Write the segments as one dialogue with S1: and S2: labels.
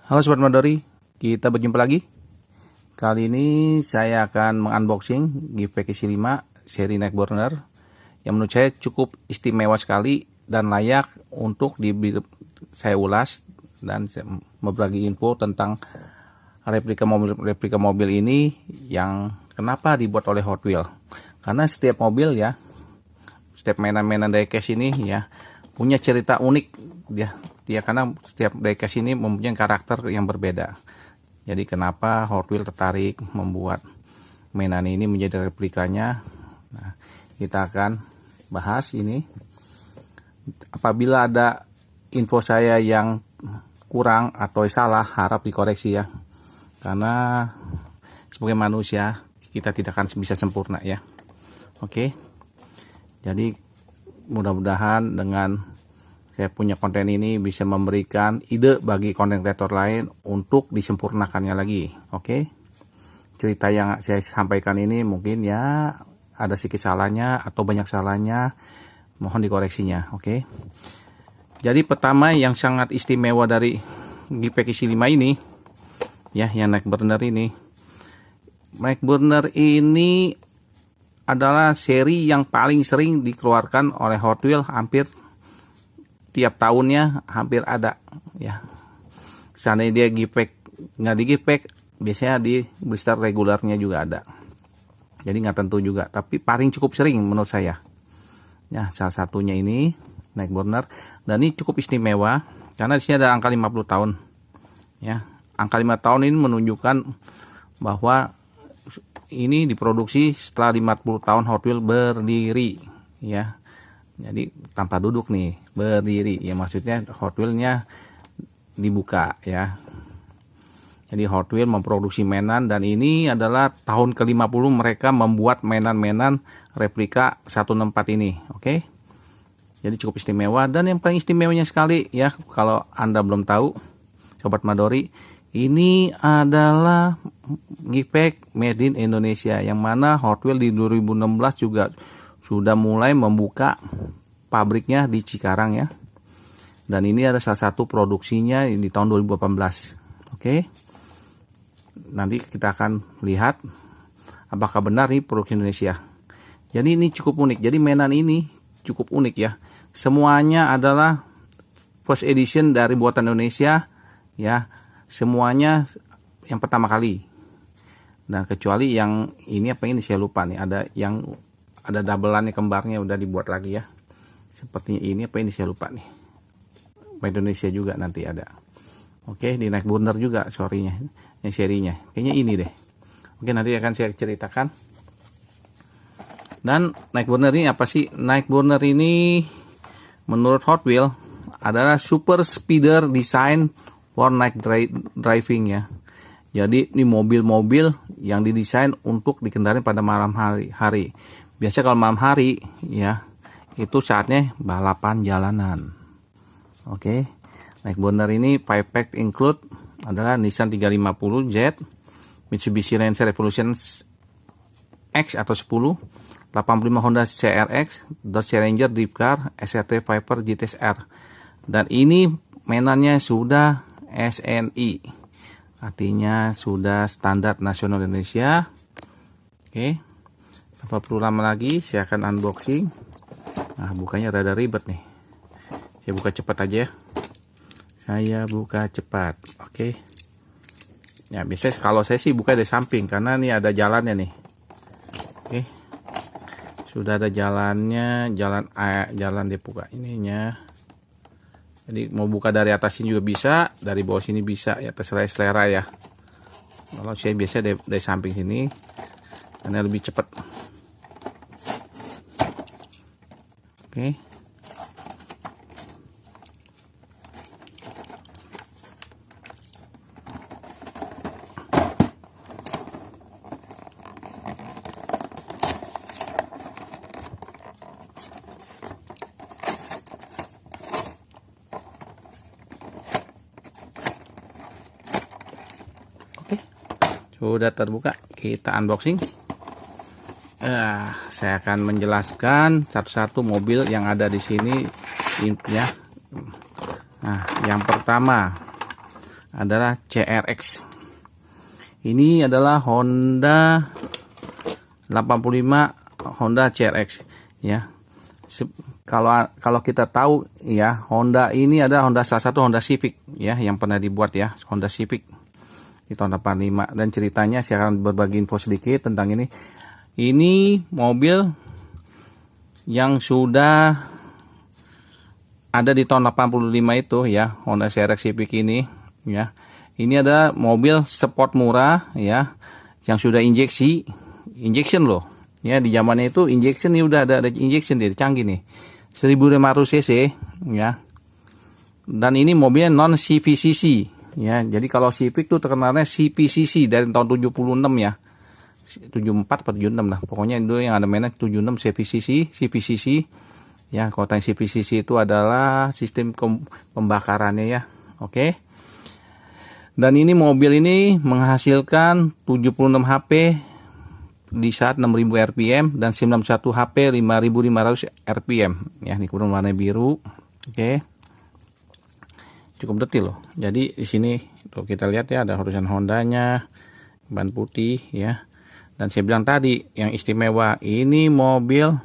S1: Halo Sobat Madori, kita berjumpa lagi. Kali ini saya akan mengunboxing Giveback isi 5 seri neck burner yang menurut saya cukup istimewa sekali dan layak untuk saya ulas dan berbagi info tentang replika mobil ini yang kenapa dibuat oleh Hot Wheels. Karena setiap mobil ya, setiap mainan-mainan diecast ini ya punya cerita unik dia karena setiap diecast ini mempunyai karakter yang berbeda. Jadi kenapa Hot Wheels tertarik membuat mainan ini menjadi replikanya? Nah, kita akan bahas ini. Apabila ada info saya yang kurang atau salah, harap dikoreksi ya. Karena sebagai manusia kita tidak akan bisa sempurna ya. Oke. Jadi mudah-mudahan dengan saya punya konten ini bisa memberikan ide bagi konten kreator lain untuk disempurnakannya lagi. Oke. Cerita yang saya sampaikan ini mungkin ya ada sedikit salahnya atau banyak salahnya, mohon dikoreksinya. Oke. Jadi pertama yang sangat istimewa dari Giveback isi 5 ini ya, yang neck burner ini. Neck burner ini adalah seri yang paling sering dikeluarkan oleh Hot Wheels, hampir tiap tahunnya hampir ada ya. Seandainya dia Giveback nggak di Giveback, biasanya di blister regularnya juga ada. Jadi nggak tentu juga, tapi paling cukup sering menurut saya. Ya, salah satunya ini neck burner, dan ini cukup istimewa karena di sini ada angka 50 tahun. Ya, angka 5 tahun ini menunjukkan bahwa ini diproduksi setelah 50 tahun Hot Wheels berdiri ya. Jadi tanpa duduk nih, berdiri ya, maksudnya Hot Wheels-nya dibuka ya. Jadi Hot Wheels memproduksi mainan, dan ini adalah tahun ke-50 mereka membuat mainan-mainan replika 164 ini. Oke. Jadi cukup istimewa, dan yang paling istimewanya sekali ya, kalau Anda belum tahu Sobat Madori, ini adalah Giveback made in Indonesia, yang mana Hot Wheels di 2016 juga sudah mulai membuka pabriknya di Cikarang ya. Dan ini ada salah satu produksinya di tahun 2018. Oke. Nanti kita akan lihat apakah benar ini produksi Indonesia. Jadi ini cukup unik. Jadi mainan ini cukup unik ya. Semuanya adalah first edition dari buatan Indonesia ya. Semuanya yang pertama kali. Nah, kecuali yang ini apa ini saya lupa nih. Ada yang ada doubleannya, kembarnya udah dibuat lagi ya. Sepertinya ini apa ini saya lupa nih. Indonesia juga nanti ada. Oke, di neck burner juga sorrynya, yang serinya. Kayaknya ini deh. Oke, nanti akan saya ceritakan. Dan neck burner ini apa sih? Neck burner ini menurut Hot Wheels adalah super speeder design for night driving ya. Jadi ini mobil-mobil yang didesain untuk dikendarai pada malam hari. Biasa kalau malam hari ya, itu saatnya balapan jalanan. Oke. Neck burner ini 5 pack include adalah Nissan 350Z, Mitsubishi Lancer Evolution X atau 10, 85 Honda CRX, Dodge Challenger Drift Car, SRT Viper GTS-R. Dan ini mainannya sudah SNI. Artinya sudah standar nasional Indonesia. Oke. Tanpa perlu lama lagi, saya akan unboxing. Nah, bukanya rada ribet nih. Saya buka cepat aja ya. Saya buka cepat. Oke. Ya, biasanya kalau saya sih buka dari samping karena ini ada jalannya nih. Oke. Sudah ada jalannya, jalan dibuka ininya. Jadi mau buka dari atas sini juga bisa, dari bawah sini bisa ya, terserah selera ya. Kalau saya biasa dari samping sini karena lebih cepat. Oke. Oke. Sudah terbuka, kita unboxing. Saya akan menjelaskan satu-satu mobil yang ada di sini ya. Nah, yang pertama adalah CRX. Ini adalah Honda 85 Honda CRX ya. Kalau kita tahu ya, Honda ini adalah salah satu Honda Civic ya yang pernah dibuat ya, Honda Civic di tahun 85. Dan ceritanya saya akan berbagi info sedikit tentang ini. Ini mobil yang sudah ada di tahun 85 itu ya, Honda CRX Civic ini ya. Ini ada mobil sport murah ya, yang sudah injection loh. Ya, di zamannya itu injection nih, udah ada injection, dia canggih nih. 1500 cc ya. Dan ini mobilnya non CVCC ya. Jadi kalau Civic tuh terkenalnya CVCC dari tahun 76 ya. 74 atau 76 lah. Pokoknya itu yang ada mainnya 76 CVCC ya. Kalau tanya CVCC itu adalah sistem pembakarannya ya. Oke. Dan ini mobil ini menghasilkan 76 HP di saat 6000 rpm dan 91 HP 5500 rpm ya. Ini kemudian warna biru. Oke. Cukup detail loh. Jadi di sini tuh kita lihat ya, ada horizon Hondanya, ban putih ya. Dan saya bilang tadi yang istimewa, ini mobil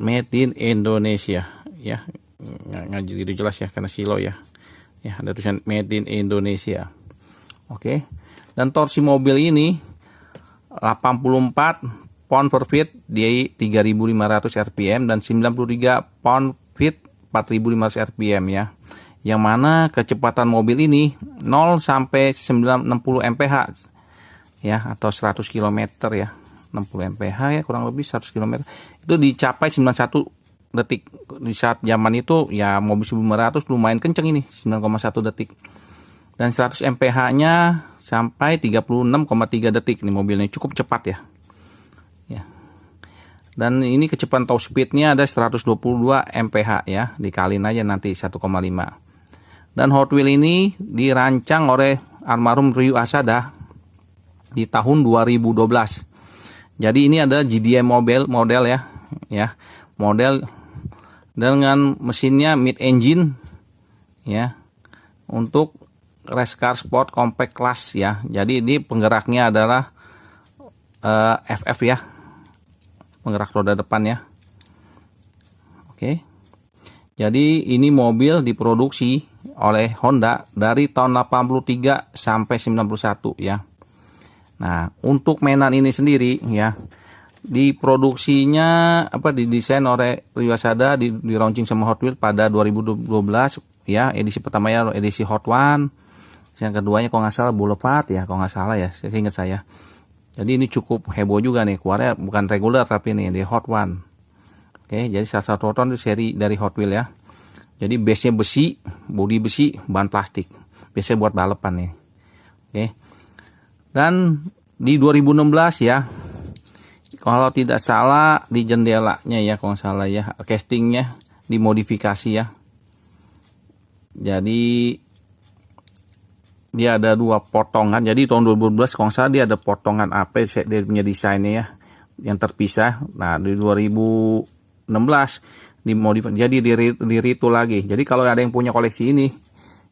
S1: made in Indonesia ya. Nggak gitu jelas ya karena silo ya. Ya, ada tulisan made in Indonesia. Oke. Dan torsi mobil ini 84 pound per feet di 3500 rpm dan 93 pound feet 4500 rpm ya. Yang mana kecepatan mobil ini 0 sampai 60 mph ya, atau 100 km ya. 60 mph ya, kurang lebih 100 km. Itu dicapai 91 detik. Di saat zaman itu ya mobil 1500 lumayan kenceng ini, 9,1 detik. Dan 100 mph-nya sampai 36,3 detik. Ini mobilnya cukup cepat ya. Ya. Dan ini kecepatan top speed-nya ada 122 mph ya, dikaliin aja nanti 1,5. Dan Hot Wheels ini dirancang oleh almarhum Ryu Asada di tahun 2012. Jadi ini ada GDM model ya. Ya. Model dengan mesinnya mid engine ya, untuk race car sport compact class ya. Jadi ini penggeraknya adalah FF ya, penggerak roda depan ya. Oke. Jadi ini mobil diproduksi oleh Honda dari tahun 83 sampai 91 ya. Nah, untuk mainan ini sendiri ya, diproduksinya didesain oleh Ryu Asada, di launching sama Hot Wheels pada 2012 ya. Edisi pertamanya edisi Hot One, yang keduanya kalau nggak salah Boulevard ya, kalau nggak salah ya, saya ingat saya. Jadi ini cukup heboh juga nih, keluarnya bukan regular tapi ini di Hot One. Oke, jadi salah satu Hot One itu seri dari Hot Wheels ya. Jadi base-nya besi, bodi besi, ban plastik, biasanya buat balapan nih. Oke. Dan di 2016 ya, kalau tidak salah di jendelanya ya, kalau nggak salah ya, castingnya dimodifikasi ya. Jadi dia ada 2 potongan. Jadi tahun 2012 kalau nggak salah dia ada potongan apa, dia punya desainnya ya, yang terpisah. Nah di 2016 dimodifikasi, jadi diritu lagi. Jadi kalau ada yang punya koleksi ini,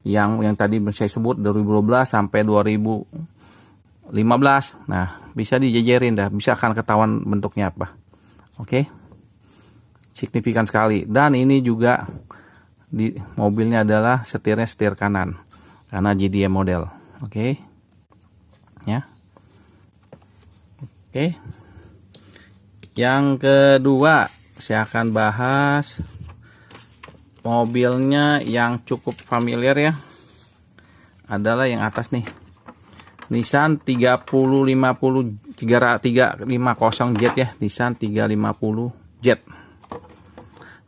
S1: yang tadi saya sebut 2012 sampai 2015, nah bisa dijejerin dah, bisa akan ketahuan bentuknya apa. Oke, signifikan sekali. Dan ini juga di mobilnya adalah setirnya setir kanan karena GDM model. Oke ya. Oke, yang kedua saya akan bahas mobilnya yang cukup familiar ya, adalah yang atas nih, Nissan 350 Jet ya, Nissan 350 Jet.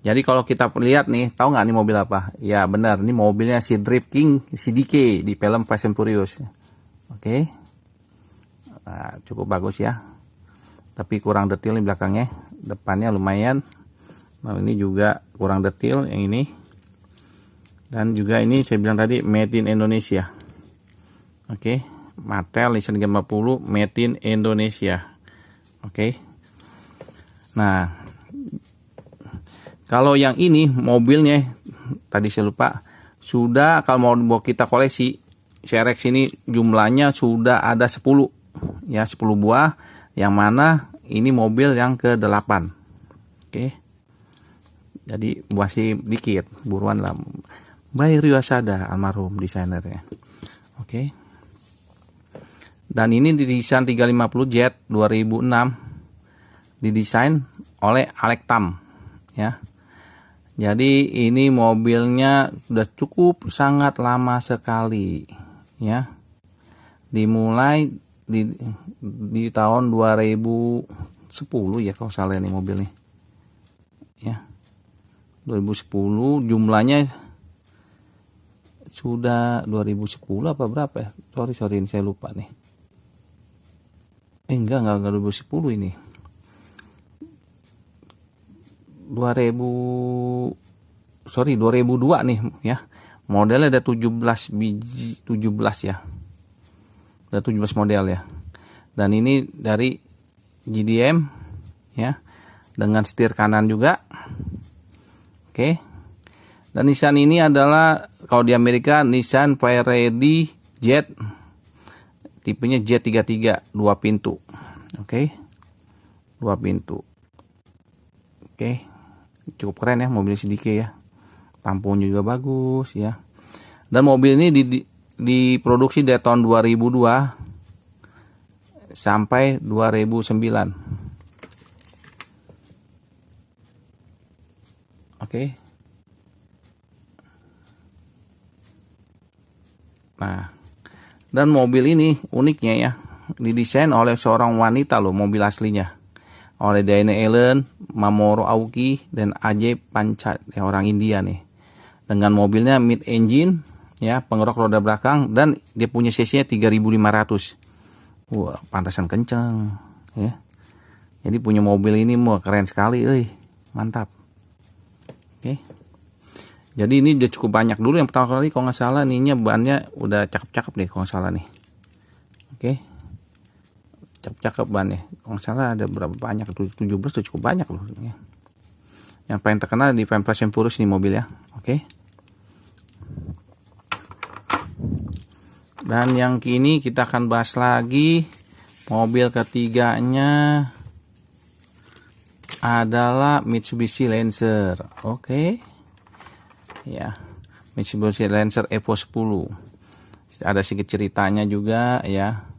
S1: Jadi kalau kita lihat nih, tahu nggak nih mobil apa? Ya benar, ini mobilnya si Drift King, si DK di film Fast and Furious. Oke, nah, cukup bagus ya. Tapi kurang detail nih belakangnya, depannya lumayan. Nah ini juga kurang detail yang ini. Dan juga ini saya bilang tadi made in Indonesia. Oke, Mattel Nissan 350 made in Indonesia. Oke. Nah, kalau yang ini mobilnya tadi saya lupa, sudah kalau mau kita koleksi CRX ini jumlahnya sudah ada 10 ya, 10 buah, yang mana ini mobil yang ke-8. Oke. Jadi masih dikit, buruan lah. By Ryosada, almarhum desainernya. Oke. Dan ini didesain 350 Jet 2006, didesain oleh Alex Tam ya. Jadi ini mobilnya sudah cukup sangat lama sekali ya. Dimulai di tahun 2010 ya kalau salah ini mobil nih. Ya. 2010 jumlahnya sudah 2010 apa berapa ya? Sorry ini saya lupa nih. Enggak 2010 ini. 2002 nih ya. Modelnya ada 17 biji, 17 ya. Ada 17 model ya. Dan ini dari GDM ya. Dengan setir kanan juga. Oke. Dan Nissan ini adalah kalau di Amerika Nissan Fairready Jet. Tipenya Jet33 2 pintu. Oke. 2 pintu. Oke. Cukup keren ya mobil CDK ya. Tamponnya juga bagus ya. Dan mobil ini diproduksi dari tahun 2002 sampai 2009. Oke. Nah, dan mobil ini uniknya ya, didesain oleh seorang wanita loh, mobil aslinya. Oleh Diana Allen, Mamoru Aoki, dan Ajay Panchal, ya, orang India nih. Dengan mobilnya mid engine, ya, penggerak roda belakang, dan dia punya cc-nya 3.500. Wah, pantasan kenceng, ya. Jadi punya mobil ini mau keren sekali, mantap. Oke. Jadi ini udah cukup banyak dulu yang pertama kali kalau nggak salah ininya bannya udah cakep-cakep deh kalau nggak salah nih. Oke. Cakep-cakep bannya. Kalau nggak salah ada berapa banyak, 17 tuh cukup banyak loh ya. Yang paling terkenal di Fast and Furious ini mobil ya. Oke. Dan yang kini kita akan bahas lagi mobil ketiganya adalah Mitsubishi Lancer. Oke. Ya. Mitsubishi Lancer Evo 10. Ada sedikit ceritanya juga ya.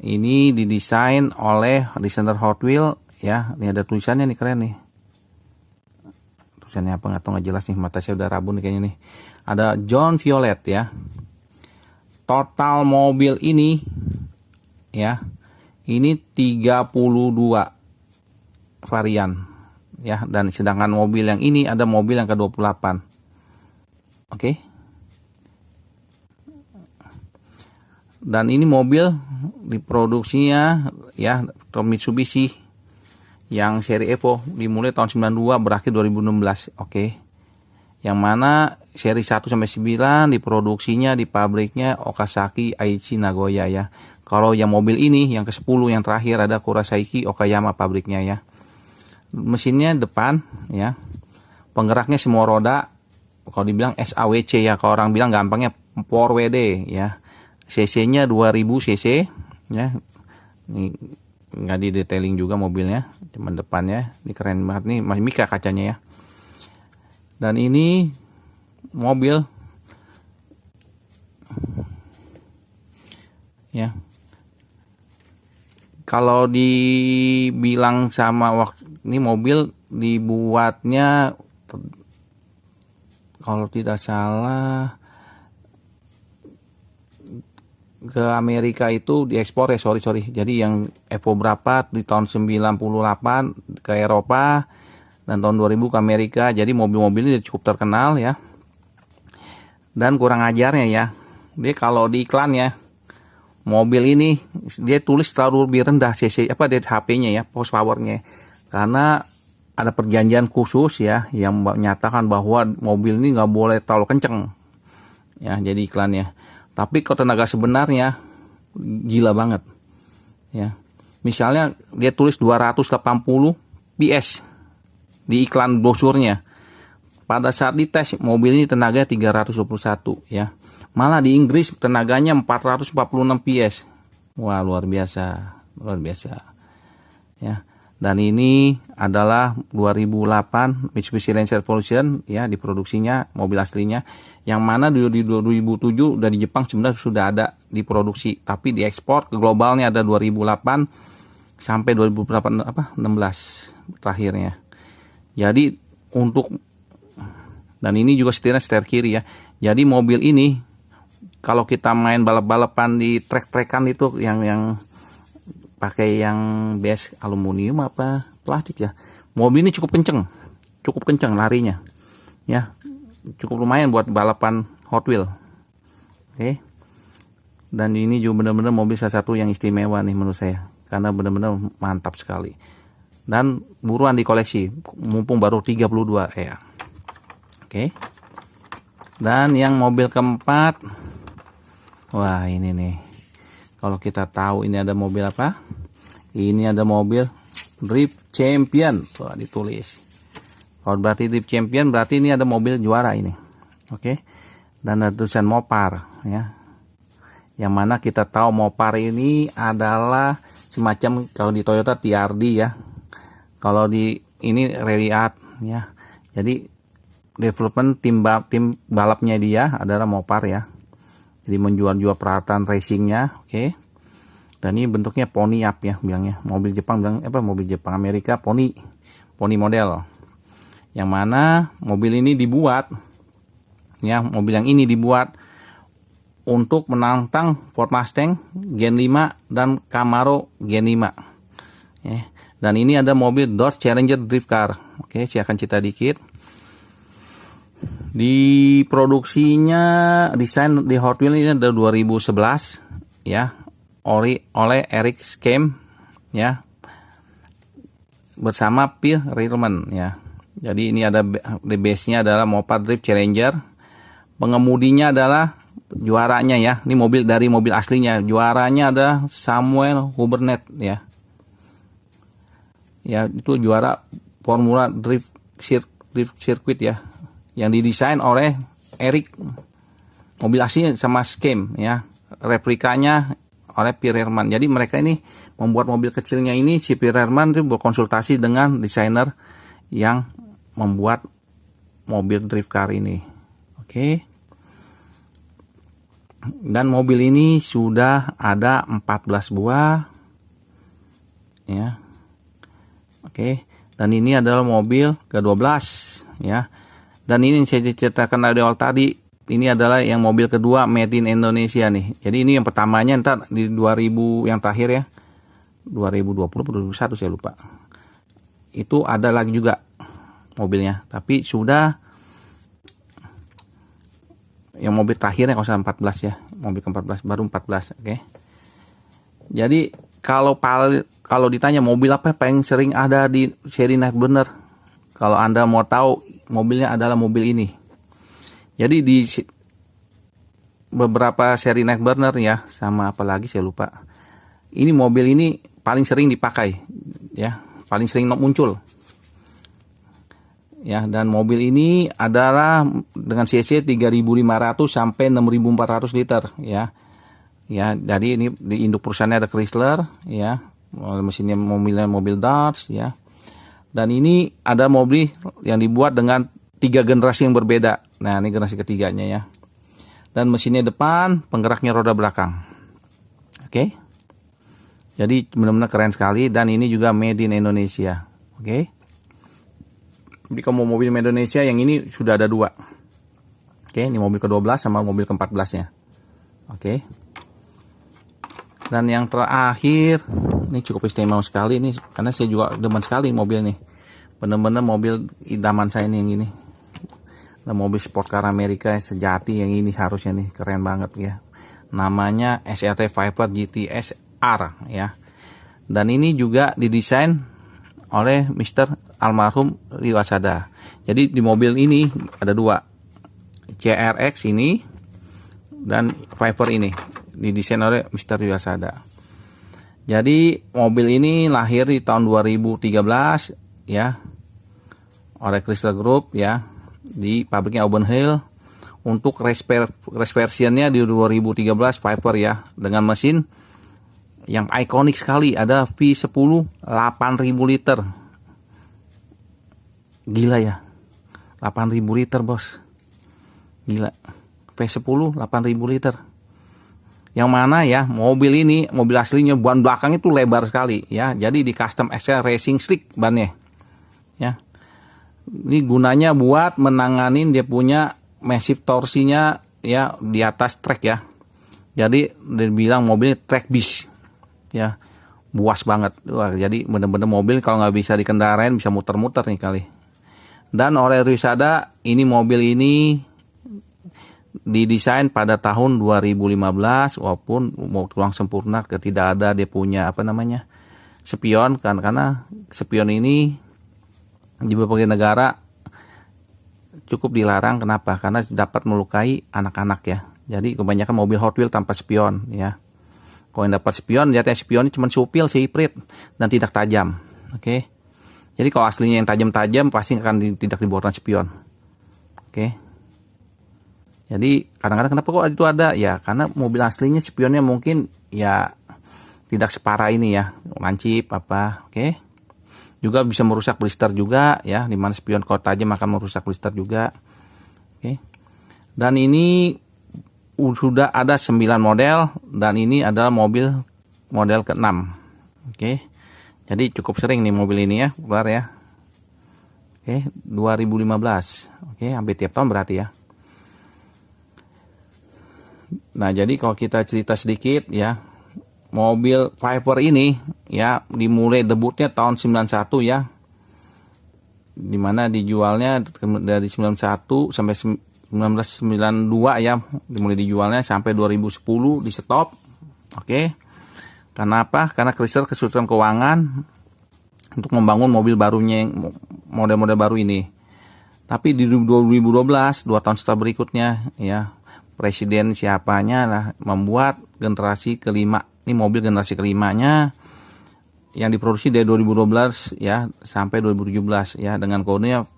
S1: Ini didesain oleh desainer Hot Wheels ya. Ini ada tulisannya nih, keren nih. Tulisannya apa nggak tahu, nggak jelas nih, mata saya udah rabun nih kayaknya nih. Ada John Violet ya. Total mobil ini ya. Ini 32 varian ya, dan sedangkan mobil yang ini ada mobil yang ke-28. Oke. Dan ini mobil diproduksinya ya Mitsubishi yang seri Evo dimulai tahun 92 berakhir 2016. Oke. Yang mana seri 1 sampai 9 diproduksinya di pabriknya Okazaki Aichi Nagoya ya. Kalau yang mobil ini yang ke-10 yang terakhir ada Kurosaki Okayama pabriknya ya. Mesinnya depan ya. Penggeraknya semua roda. Kalau dibilang SAWC ya, kalau orang bilang gampangnya Power WD ya. CC-nya 2000 cc ya. Ini nggak di detailing juga mobilnya, cuman depannya. Ini keren banget nih, masih mika kacanya ya. Dan ini mobil ya. Kalau dibilang sama waktu ini mobil dibuatnya kalau tidak salah ke Amerika itu diekspor ya, sorry. Jadi yang Evo berapa di tahun 98 ke Eropa dan tahun 2000 ke Amerika. Jadi mobil-mobil ini cukup terkenal ya. Dan kurang ajarnya ya, dia kalau di iklannya mobil ini dia tulis terlalu lebih rendah cc dari HP-nya ya, horsepower-nya. Karena ada perjanjian khusus ya yang menyatakan bahwa mobil ini nggak boleh terlalu kenceng. Ya, jadi iklannya. Tapi kalau tenaga sebenarnya gila banget. Ya. Misalnya dia tulis 280 PS di iklan brosurnya. pada saat dites mobil ini tenaganya 321 ya. Malah di Inggris tenaganya 446 PS. Wah, luar biasa, luar biasa. Ya. Dan ini adalah 2008 Mitsubishi Lancer Evolution ya, diproduksinya mobil aslinya. Yang mana di 2007 dari Jepang sebenarnya sudah ada diproduksi, tapi diekspor ke globalnya ada 2008 sampai 2016 terakhirnya. Jadi dan ini juga setirnya setir kiri ya. Jadi mobil ini kalau kita main balap-balapan di trek-trekan itu yang pakai yang base aluminium apa plastik ya. Mobil ini cukup kenceng larinya. Ya. Cukup lumayan buat balapan Hot Wheel. Oke. Dan ini juga benar-benar mobil salah satu yang istimewa nih menurut saya, karena benar-benar mantap sekali. Dan buruan dikoleksi, mumpung baru 32 ya. Oke. Dan yang mobil keempat, wah ini nih. Kalau kita tahu ini ada mobil apa? Ini ada mobil Drift Champion. Wah, ditulis. Kalau berarti Drift Champion berarti ini ada mobil juara ini. Oke. Dan ada tulisan Mopar ya. Yang mana kita tahu Mopar ini adalah semacam kalau di Toyota TRD ya. Kalau di ini Ralliart ya. Jadi development tim balapnya dia adalah Mopar ya. Jadi menjual peralatan racingnya, oke. Dan ini bentuknya pony up ya, bilangnya. Mobil Jepang bilang mobil Jepang, Amerika pony model. Yang mana mobil ini dibuat ya, mobil yang ini dibuat untuk menantang Ford Mustang Gen 5 dan Camaro Gen 5. Ya. Dan ini ada mobil Dodge Challenger Drift Car. Oke, saya akan cerita dikit. Di produksinya desain di Hot Wheels ini ada 2011 ya, oleh Eric Scheme ya, bersama Phil Reilman ya. Jadi ini ada di base-nya adalah Mopar Drift Challenger. Pengemudinya adalah juaranya ya. Ini mobil dari mobil aslinya. Juaranya ada Samuel Hubernett ya. Ya, itu juara Formula Drift Circuit ya, yang didesain oleh Eric. Mobil aslinya sama Scheme ya, replikanya oleh Pierre Herman. Jadi mereka ini membuat mobil kecilnya ini, si Pierre Herman itu berkonsultasi dengan desainer yang membuat mobil drift car ini. Oke. Dan mobil ini sudah ada 14 buah ya. Oke, dan ini adalah mobil ke-12 ya. Dan ini saya ceritakan dari awal tadi, ini adalah yang mobil kedua made in Indonesia nih. Jadi ini yang pertamanya ntar di 2000 yang terakhir ya. 2020 atau 2021 saya lupa. Itu ada lagi juga mobilnya, tapi sudah yang mobil terakhirnya kalau 14 ya. Mobil ke-14 baru 14, oke. Jadi kalau ditanya mobil apa paling sering ada di seri Nightburner, kalau Anda mau tahu, mobilnya adalah mobil ini. Jadi di beberapa seri Nightburner ya, sama apa lagi saya lupa. Ini mobil ini paling sering dipakai ya, paling sering muncul. Ya, dan mobil ini adalah dengan cc 3.500 sampai 6.400 liter ya. Ya, jadi ini di induk perusahaannya ada Chrysler ya. Mesinnya mobil Dodge ya. Dan ini ada mobil yang dibuat dengan 3 generasi yang berbeda. Nah, ini generasi ketiganya ya. Dan mesinnya depan, penggeraknya roda belakang. Oke. Jadi benar-benar keren sekali, dan ini juga made in Indonesia. Oke. Jadi kalau mobil made in Indonesia yang ini sudah ada 2. Oke, ini mobil ke-12 sama mobil ke-14-nya. Oke. Dan yang terakhir, ini cukup istimewa sekali nih, karena saya juga demen sekali mobil ini. Bener-bener mobil idaman saya nih yang ini. Nah, mobil sport car Amerika sejati yang ini harusnya nih, keren banget ya. Namanya SRT Viper GTS R ya. Dan ini juga didesain oleh Mr. almarhum Iwasada. Jadi di mobil ini ada 2. CRX ini dan Viper ini didesain oleh Mr. Iwasada. Jadi mobil ini lahir di tahun 2013 ya oleh Chrysler Group ya. di pabriknya Auburn Hill. Untuk race versionnya di 2013 Viper ya, dengan mesin yang ikonik sekali, ada V10 8000 liter. Gila ya, 8000 liter bos, gila. V10 8000 liter, yang mana ya mobil ini, mobil aslinya ban belakangnya tuh lebar sekali ya, jadi di custom SL Racing Slick bannya ya. Ini gunanya buat menanganin dia punya massive torsinya ya di atas trek ya. Jadi dibilang mobilnya track beast ya, buas banget. Wah, jadi bener-bener mobil kalau nggak bisa dikendarain bisa muter-muter nih kali. Dan oleh Ryusada, ini mobil ini didesain pada tahun 2015, walaupun mau kurang sempurna, tidak ada dia punya apa namanya spion kan, karena spion ini di berbagai negara cukup dilarang. Kenapa? Karena dapat melukai anak-anak ya. Jadi kebanyakan mobil Hot Wheels tanpa spion ya. Kalau yang dapat spion, lihatnya spionnya cuma supil, siprit, dan tidak tajam. Oke. Jadi kalau aslinya yang tajam-tajam pasti akan tidak dibuatkan spion. Oke. Jadi kadang-kadang kenapa kok itu ada? Ya karena mobil aslinya spionnya mungkin ya tidak separah ini ya, lancip apa. Oke. Juga bisa merusak blister juga ya, dimana spion kalau tajam akan merusak blister juga. Oke. Dan ini sudah ada 9 model, dan ini adalah mobil model ke-6. Oke. Jadi cukup sering nih mobil ini ya keluar ya. Oke, 2015. Oke, hampir tiap tahun berarti ya. Nah, jadi kalau kita cerita sedikit ya, mobil Viper ini ya dimulai debutnya tahun 91 ya, dimana dijualnya dari 91 sampai 1992 ya, dimulai dijualnya sampai 2010 di stop. Oke. Kenapa? Karena Chrysler kesulitan keuangan untuk membangun mobil barunya, model-model baru ini. Tapi di 2012, 2 tahun setelah berikutnya ya, presiden siapanya lah membuat generasi kelima. Ini mobil generasi kelimanya yang diproduksi dari 2012 ya sampai 2017 ya, dengan kodenya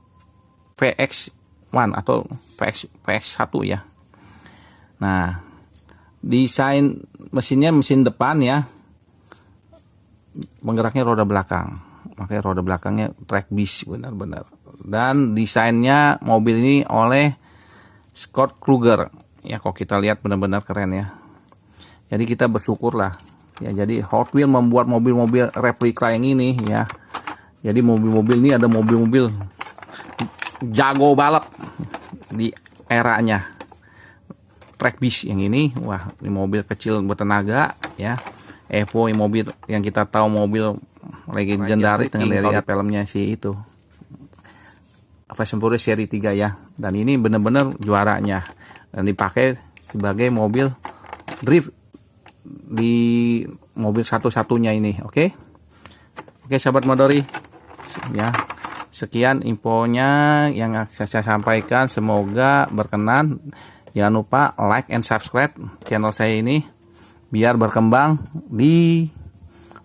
S1: VX1 atau VX1 ya. Nah, desain mesinnya mesin depan ya, penggeraknya roda belakang. Makanya roda belakangnya track beast benar-benar. Dan desainnya mobil ini oleh Scott Kruger. Ya, kalau kita lihat benar-benar keren ya. Jadi kita bersyukurlah ya, jadi Hot Wheels membuat mobil-mobil replika yang ini ya. Jadi mobil-mobil ini ada mobil-mobil jago balap di eranya. Track beast yang ini, wah, ini mobil kecil bertenaga ya. Evo, yang mobil yang kita tahu mobil legendaris dengan dari filmnya si itu Fast and Furious seri 3 ya. Dan ini benar-benar juaranya, dan dipakai sebagai mobil drift di mobil satu-satunya ini. Oke, sahabat Modori ya, sekian infonya yang saya sampaikan, semoga berkenan. Jangan lupa like and subscribe channel saya ini biar berkembang di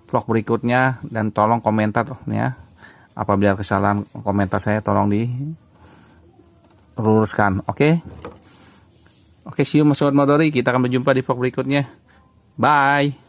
S1: vlog berikutnya, dan tolong komentar ya, apabila kesalahan komentar saya tolong diluruskan. Oke, see you sobat Modori, kita akan berjumpa di vlog berikutnya. Bye.